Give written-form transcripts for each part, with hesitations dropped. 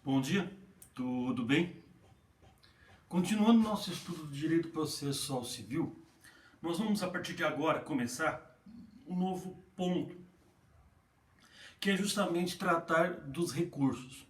Bom dia, tudo bem? Continuando nosso estudo do direito processual civil, nós vamos a partir de agora começar um novo ponto, que é justamente tratar dos recursos.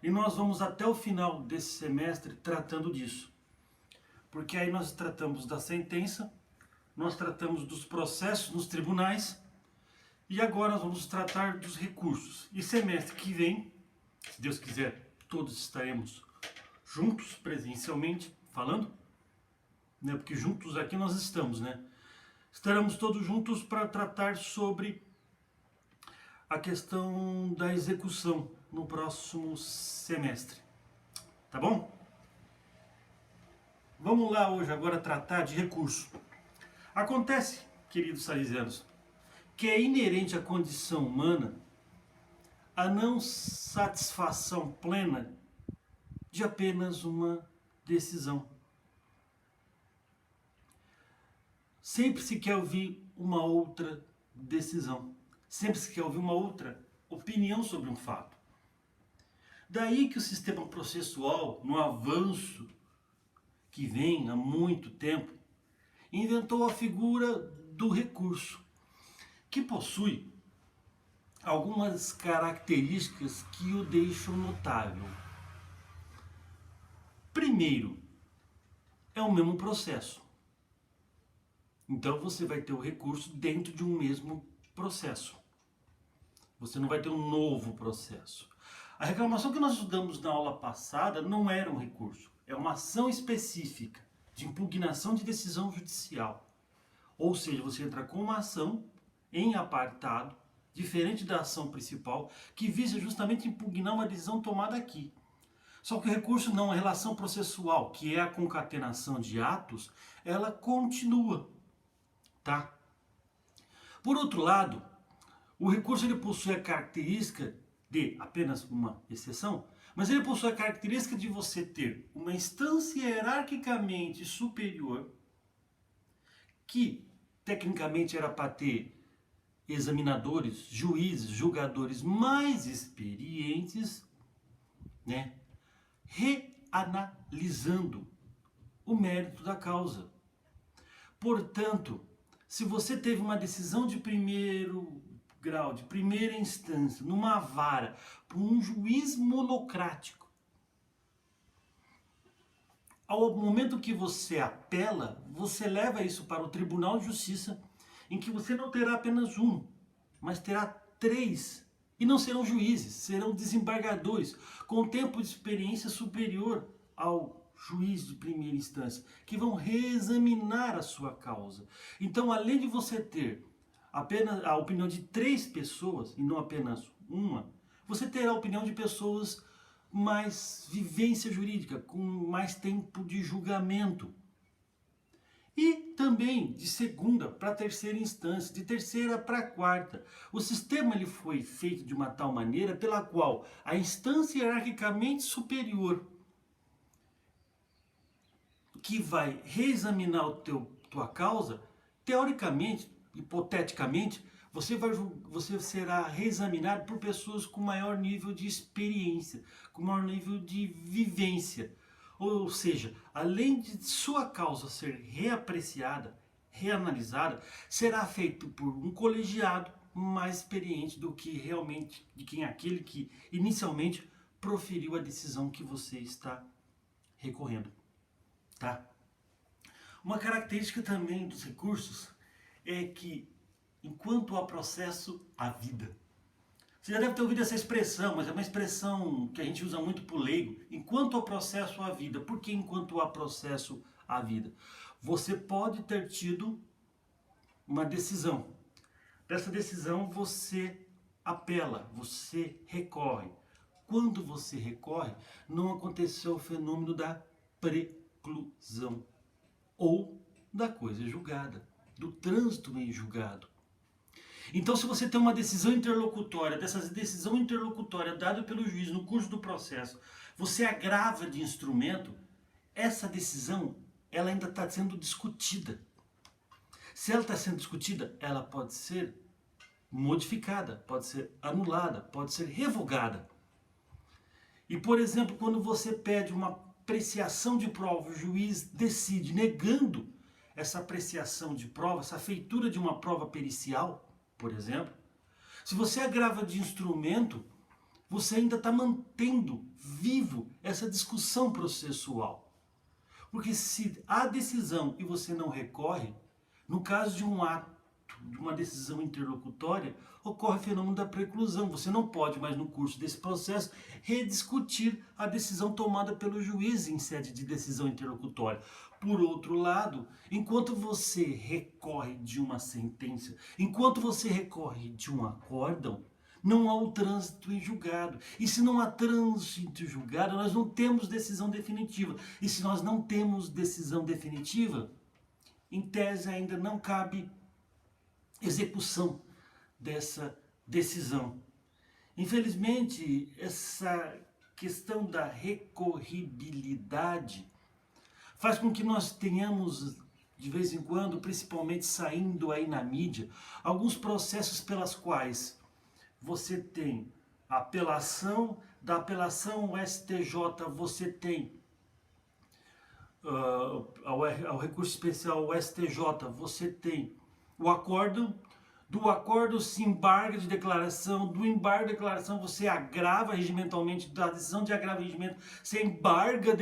E nós vamos até o final desse semestre tratando disso. Porque aí nós tratamos da sentença, nós tratamos dos processos nos tribunais e agora nós vamos tratar dos recursos. E semestre que vem, se Deus quiser, todos estaremos juntos, presencialmente, falando, né? Porque juntos aqui nós estamos, né? Estaremos todos juntos para tratar sobre a questão da execução no próximo semestre. Tá bom? Vamos lá hoje agora tratar de recurso. Acontece, queridos salesianos, que é inerente à condição humana a não satisfação plena de apenas uma decisão. Sempre se quer ouvir uma outra decisão. Sempre se quer ouvir uma outra opinião sobre um fato. Daí que o sistema processual, no avanço que vem há muito tempo, inventou a figura do recurso, que possui algumas características que o deixam notável. Primeiro, é o mesmo processo. Então você vai ter o recurso dentro de um mesmo processo. Você não vai ter um novo processo. A reclamação que nós estudamos na aula passada não era um recurso. É uma ação específica de impugnação de decisão judicial. Ou seja, você entra com uma ação em apartado, diferente da ação principal, que visa justamente impugnar uma decisão tomada aqui. Só que o recurso não, a relação processual, que é a concatenação de atos, ela continua, tá? Por outro lado, o recurso ele possui a característica de, apenas uma exceção, mas ele possui a característica de você ter uma instância hierarquicamente superior, que tecnicamente era para ter examinadores, juízes, julgadores mais experientes, né? Reanalisando o mérito da causa. Portanto, se você teve uma decisão de primeiro grau, de primeira instância, numa vara, por um juiz monocrático, ao momento que você apela, você leva isso para o Tribunal de Justiça, em que você não terá apenas um, mas terá 3. E não serão juízes, serão desembargadores, com tempo de experiência superior ao juiz de primeira instância, que vão reexaminar a sua causa. Então, além de você ter apenas a opinião de 3 pessoas, e não apenas uma, você terá a opinião de pessoas mais vivência jurídica, com mais tempo de julgamento. E também de segunda para terceira instância, de terceira para quarta. O sistema ele foi feito de uma tal maneira pela qual a instância hierarquicamente superior, que vai reexaminar tua causa, teoricamente, hipoteticamente, você será reexaminado por pessoas com maior nível de experiência, com maior nível de vivência. Ou seja, além de sua causa ser reapreciada, reanalisada, será feito por um colegiado mais experiente do que realmente, de quem aquele que inicialmente proferiu a decisão que você está recorrendo. Tá? Uma característica também dos recursos é que, enquanto há processo, há vida. Você já deve ter ouvido essa expressão, mas é uma expressão que a gente usa muito para o leigo. Enquanto há processo, há vida. Por que enquanto há processo, há vida? Você pode ter tido uma decisão. Dessa decisão você apela, você recorre. Quando você recorre, não aconteceu o fenômeno da preclusão ou da coisa julgada, do trânsito em julgado. Então, se você tem uma decisão interlocutória, dessa decisão interlocutória dada pelo juiz no curso do processo, você agrava de instrumento, essa decisão ela ainda está sendo discutida. Se ela está sendo discutida, ela pode ser modificada, pode ser anulada, pode ser revogada. E, por exemplo, quando você pede uma apreciação de prova, o juiz decide negando essa apreciação de prova, essa feitura de uma prova pericial, por exemplo, se você agrava de instrumento, você ainda está mantendo vivo essa discussão processual. Porque se há decisão e você não recorre, no caso de um ato, de uma decisão interlocutória, ocorre o fenômeno da preclusão. Você não pode mais, no curso desse processo, rediscutir a decisão tomada pelo juiz em sede de decisão interlocutória. Por outro lado, enquanto você recorre de uma sentença, enquanto você recorre de um acórdão, não há o trânsito em julgado. E se não há trânsito em julgado, nós não temos decisão definitiva. E se nós não temos decisão definitiva, em tese ainda não cabe execução dessa decisão. Infelizmente, essa questão da recorribilidade faz com que nós tenhamos, de vez em quando, principalmente saindo aí na mídia, alguns processos pelas quais você tem a apelação, da apelação ao STJ você tem ao recurso especial ao STJ, você tem o acórdão, do acórdão se embarga de declaração, do embargo de declaração você agrava regimentalmente, da decisão de agravo de regimento, você embarga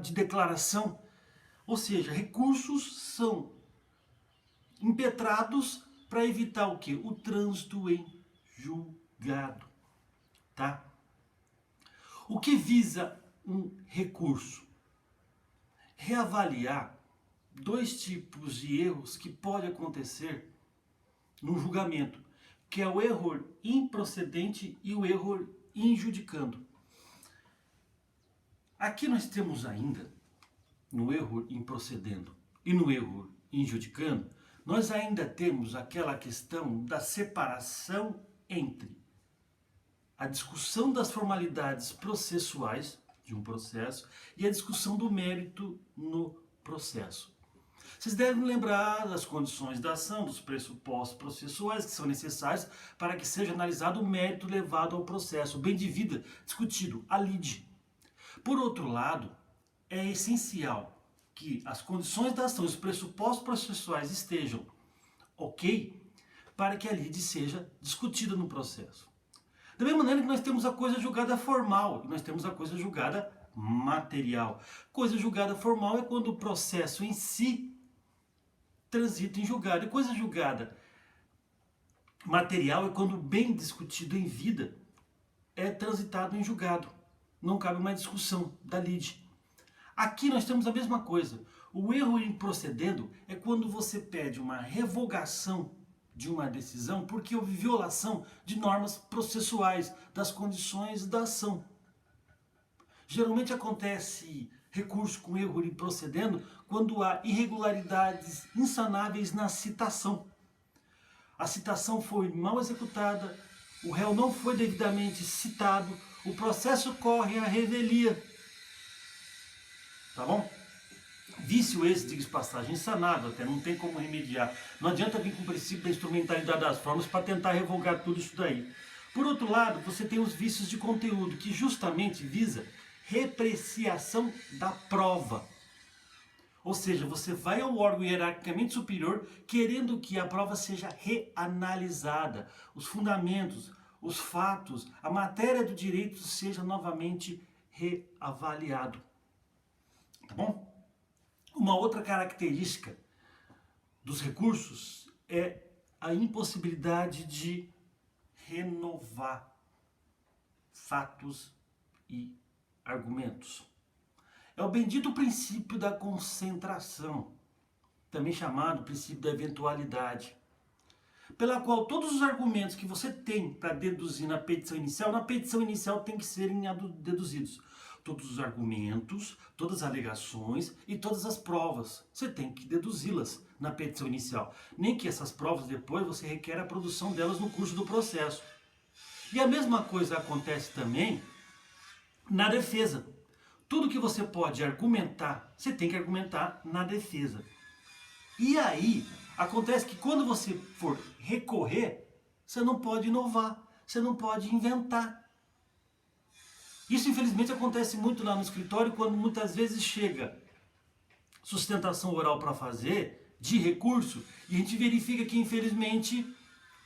de declaração, ou seja, recursos são impetrados para evitar o quê? O trânsito em julgado, tá? O que visa um recurso? Reavaliar dois tipos de erros que podem acontecer no julgamento, que é o erro improcedente e o erro injudicando. Aqui nós temos ainda, no erro improcedendo e no erro injudicando, nós ainda temos aquela questão da separação entre a discussão das formalidades processuais de um processo e a discussão do mérito no processo. Vocês devem lembrar das condições da ação, dos pressupostos processuais que são necessários para que seja analisado o mérito levado ao processo, o bem de vida discutido, a lide. Por outro lado, é essencial que as condições da ação e os pressupostos processuais estejam ok para que a lide seja discutida no processo. Da mesma maneira que nós temos a coisa julgada formal e nós temos a coisa julgada material. Coisa julgada formal é quando o processo em si transita em julgado. E coisa julgada material é quando o bem discutido em vida é transitado em julgado. Não cabe mais discussão da lide. Aqui nós temos a mesma coisa. O erro improcedendo é quando você pede uma revogação de uma decisão porque houve violação de normas processuais, das condições da ação. Geralmente acontece recurso com erro improcedendo quando há irregularidades insanáveis na citação. A citação foi mal executada, o réu não foi devidamente citado, o processo corre à revelia. Tá bom? Vício esse, diga-se passagem, insanável até, não tem como remediar. Não adianta vir com o princípio da instrumentalidade das formas para tentar revogar tudo isso daí. Por outro lado, você tem os vícios de conteúdo, que justamente visa repreciação da prova. Ou seja, você vai ao órgão hierarquicamente superior querendo que a prova seja reanalisada, os fundamentos, os fatos, a matéria do direito seja novamente reavaliado. Tá bom? Uma outra característica dos recursos é a impossibilidade de renovar fatos e argumentos. É o bendito princípio da concentração, também chamado princípio da eventualidade, pela qual todos os argumentos que você tem para deduzir na petição inicial tem que serem deduzidos. Todos os argumentos, todas as alegações e todas as provas. Você tem que deduzi-las na petição inicial. Nem que essas provas depois você requer a produção delas no curso do processo. E a mesma coisa acontece também na defesa. Tudo que você pode argumentar, você tem que argumentar na defesa. E aí, acontece que quando você for recorrer, você não pode inovar, você não pode inventar. Isso, infelizmente, acontece muito lá no escritório, quando muitas vezes chega sustentação oral para fazer, de recurso, e a gente verifica que, infelizmente,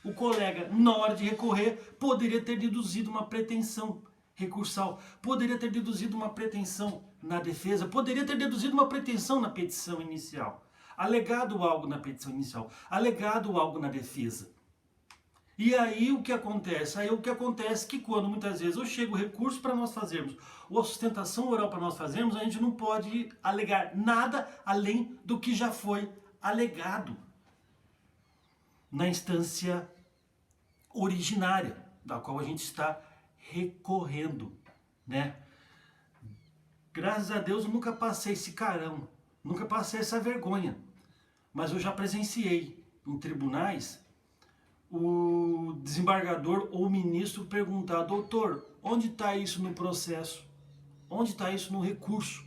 o colega, na hora de recorrer, poderia ter deduzido uma pretensão recursal, poderia ter deduzido uma pretensão na defesa, poderia ter deduzido uma pretensão na petição inicial, alegado algo na petição inicial, alegado algo na defesa. E aí o que acontece? Aí o que acontece é que quando muitas vezes ou chega o recurso para nós fazermos, ou a sustentação oral para nós fazermos, a gente não pode alegar nada além do que já foi alegado na instância originária, da qual a gente está recorrendo, né? Graças a Deus eu nunca passei esse carão, nunca passei essa vergonha, mas eu já presenciei em tribunais o desembargador ou o ministro perguntar: doutor, onde está isso no processo? Onde está isso no recurso?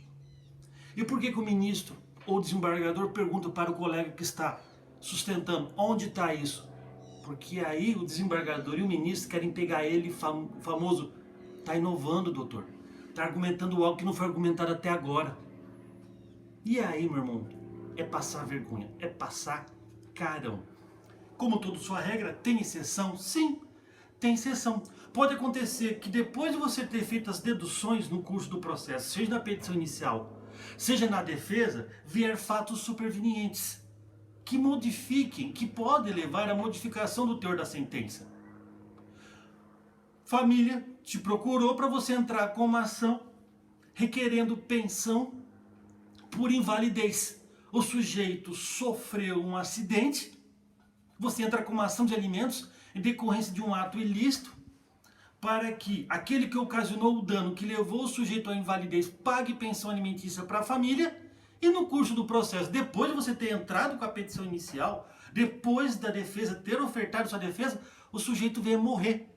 E por que o ministro ou o desembargador pergunta para o colega que está sustentando: onde está isso? Porque aí o desembargador e o ministro querem pegar ele, famoso, está inovando, doutor. Está argumentando algo que não foi argumentado até agora. E aí, meu irmão, é passar vergonha, é passar carão. Como toda sua regra, tem exceção? Sim, tem exceção. Pode acontecer que depois de você ter feito as deduções no curso do processo, seja na petição inicial, seja na defesa, vier fatos supervenientes que modifiquem, que podem levar à modificação do teor da sentença. Família te procurou para você entrar com uma ação requerendo pensão por invalidez. O sujeito sofreu um acidente, você entra com uma ação de alimentos em decorrência de um ato ilícito, para que aquele que ocasionou o dano, que levou o sujeito à invalidez, pague pensão alimentícia para a família. E no curso do processo, depois de você ter entrado com a petição inicial, depois da defesa ter ofertado sua defesa, o sujeito veio morrer.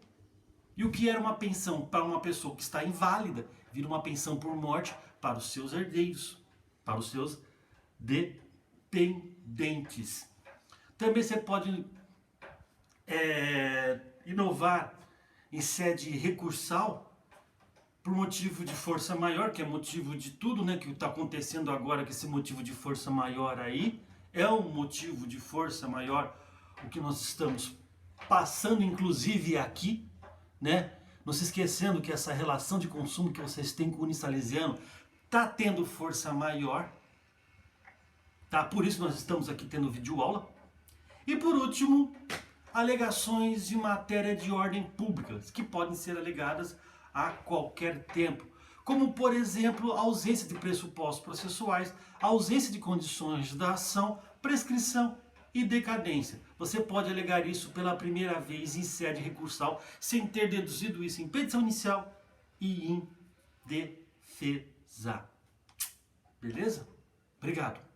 E o que era uma pensão para uma pessoa que está inválida, vira uma pensão por morte para os seus herdeiros, para os seus dependentes. Também você pode inovar em sede recursal por motivo de força maior, que é motivo de tudo, né, que está acontecendo agora, que esse motivo de força maior aí é um motivo de força maior, o que nós estamos passando inclusive aqui, né? Não se esquecendo que essa relação de consumo que vocês têm com o unisalesiano está tendo força maior, tá? Por isso nós estamos aqui tendo videoaula. E por último, alegações de matéria de ordem pública, que podem ser alegadas a qualquer tempo, como por exemplo a ausência de pressupostos processuais, a ausência de condições da ação, prescrição e decadência. Você pode alegar isso pela primeira vez em sede recursal, sem ter deduzido isso em petição inicial e em defesa. Beleza? Obrigado.